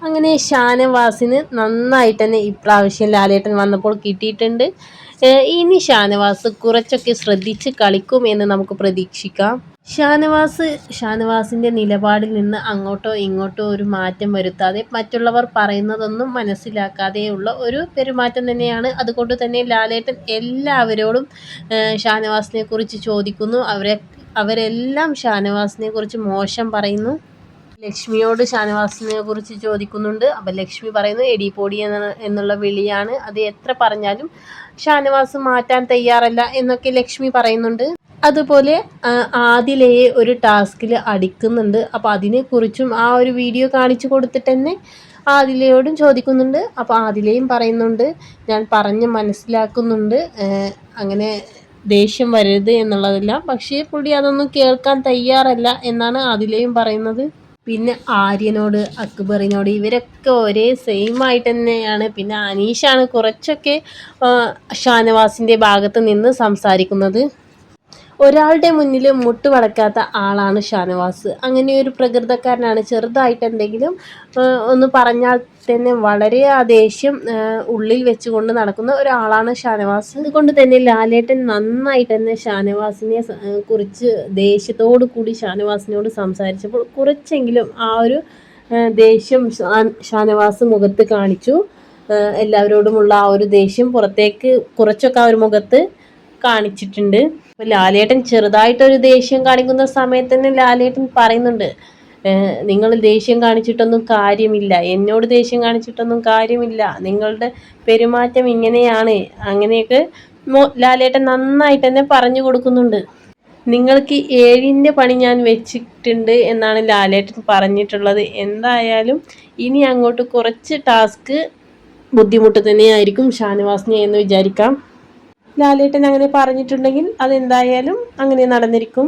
അങ്ങനെ ഷാനവാസിന് നന്നായിട്ട് തന്നെ ഇപ്രാവശ്യം ലാലേട്ടൻ വന്നപ്പോൾ കിട്ടിയിട്ടുണ്ട്. ഇനി ഷാനവാസ് കുറച്ചൊക്കെ ശ്രദ്ധിച്ച് കളിക്കും എന്ന് നമുക്ക് പ്രതീക്ഷിക്കാം. ഷാനവാസിൻ്റെ നിലപാടിൽ നിന്ന് അങ്ങോട്ടോ ഇങ്ങോട്ടോ ഒരു മാറ്റം വരുത്താതെ മറ്റുള്ളവർ പറയുന്നതൊന്നും മനസ്സിലാക്കാതെയുള്ള ഒരു പെരുമാറ്റം തന്നെയാണ്. അതുകൊണ്ട് തന്നെ ലാലേട്ടൻ എല്ലാവരോടും ഷാനവാസിനെ കുറിച്ച് ചോദിക്കുന്നു. അവരെല്ലാം ഷാനവാസിനെ കുറിച്ച് മോശം പറയുന്നു. ലക്ഷ്മിയോട് ഷാനവാസിനെ കുറിച്ച് ചോദിക്കുന്നുണ്ട്. അപ്പം ലക്ഷ്മി പറയുന്നു എടി പൊടി എന്നുള്ള വിളിയാണ്, അത് എത്ര പറഞ്ഞാലും ഷാനവാസ് മാറ്റാൻ തയ്യാറല്ല എന്നൊക്കെ ലക്ഷ്മി പറയുന്നുണ്ട്. അതുപോലെ ആദിലയെ ഒരു ടാസ്കിൽ അടിക്കുന്നുണ്ട്. അപ്പോൾ അതിനെക്കുറിച്ചും ആ ഒരു വീഡിയോ കാണിച്ചു കൊടുത്തിട്ട് തന്നെ ആദിലയോടും ചോദിക്കുന്നുണ്ട്. അപ്പോൾ ആദിലയും പറയുന്നുണ്ട് ഞാൻ പറഞ്ഞ് മനസ്സിലാക്കുന്നുണ്ട്, അങ്ങനെ ദേഷ്യം വരരുത് എന്നുള്ളതെല്ലാം. പക്ഷേ പുള്ളി അതൊന്നും കേൾക്കാൻ തയ്യാറല്ല എന്നാണ് ആദിലയും പറയുന്നത്. പിന്നെ ആര്യനോട് അക്ബറിനോട് ഇവരൊക്കെ ഒരേ സെയിം ആയിട്ട് തന്നെയാണ്. പിന്നെ അനീഷാണ് കുറച്ചൊക്കെ ഷാനവാസിൻ്റെ ഭാഗത്ത് നിന്ന് സംസാരിക്കുന്നത്. ഒരാളുടെ മുന്നിൽ മുട്ടുമടക്കാത്ത ആളാണ് ഷാനവാസ്. അങ്ങനെ ഒരു പ്രകൃതക്കാരനാണ്. ചെറുതായിട്ട് എന്തെങ്കിലും ഒന്ന് പറഞ്ഞാൽ തന്നെ വളരെ ആ ദേഷ്യം ഉള്ളിൽ വെച്ചുകൊണ്ട് നടക്കുന്ന ഒരാളാണ് ഷാനവാസ്. അതുകൊണ്ട് തന്നെ ലാലേട്ടൻ നന്നായിട്ട് തന്നെ ഷാനവാസിനെ കുറിച്ച് ദേഷ്യത്തോടു കൂടി ഷാനവാസിനോട് സംസാരിച്ചപ്പോൾ കുറച്ചെങ്കിലും ആ ഒരു ദേഷ്യം ഷാനവാസ് മുഖത്ത് കാണിച്ചു. എല്ലാവരോടുമുള്ള ആ ഒരു ദേഷ്യം പുറത്തേക്ക് കുറച്ചൊക്കെ ആ ഒരു മുഖത്ത് കാണിച്ചിട്ടുണ്ട്. അപ്പോൾ ലാലേട്ടൻ ചെറുതായിട്ടൊരു ദേഷ്യം കാണിക്കുന്ന സമയത്ത് തന്നെ ലാലേട്ടൻ പറയുന്നുണ്ട് നിങ്ങൾ ദേഷ്യം കാണിച്ചിട്ടൊന്നും കാര്യമില്ല, എന്നോട് ദേഷ്യം കാണിച്ചിട്ടൊന്നും കാര്യമില്ല, നിങ്ങളുടെ പെരുമാറ്റം ഇങ്ങനെയാണ്. അങ്ങനെയൊക്കെ ലാലേട്ടൻ നന്നായിട്ട് തന്നെ പറഞ്ഞു കൊടുക്കുന്നുണ്ട്. നിങ്ങൾക്ക് 7ൻ്റെ പണി ഞാൻ വെച്ചിട്ടുണ്ട് എന്നാണ് ലാലേട്ടൻ പറഞ്ഞിട്ടുള്ളത്. എന്തായാലും ഇനി അങ്ങോട്ട് കുറച്ച് ടാസ്ക് ബുദ്ധിമുട്ട് തന്നെയായിരിക്കും ഷാനവാസിനെ എന്ന് വിചാരിക്കാം. ലാലേട്ടൻ അങ്ങനെ പറഞ്ഞിട്ടുണ്ടെങ്കിൽ അതെന്തായാലും അങ്ങനെ നടന്നിരിക്കും.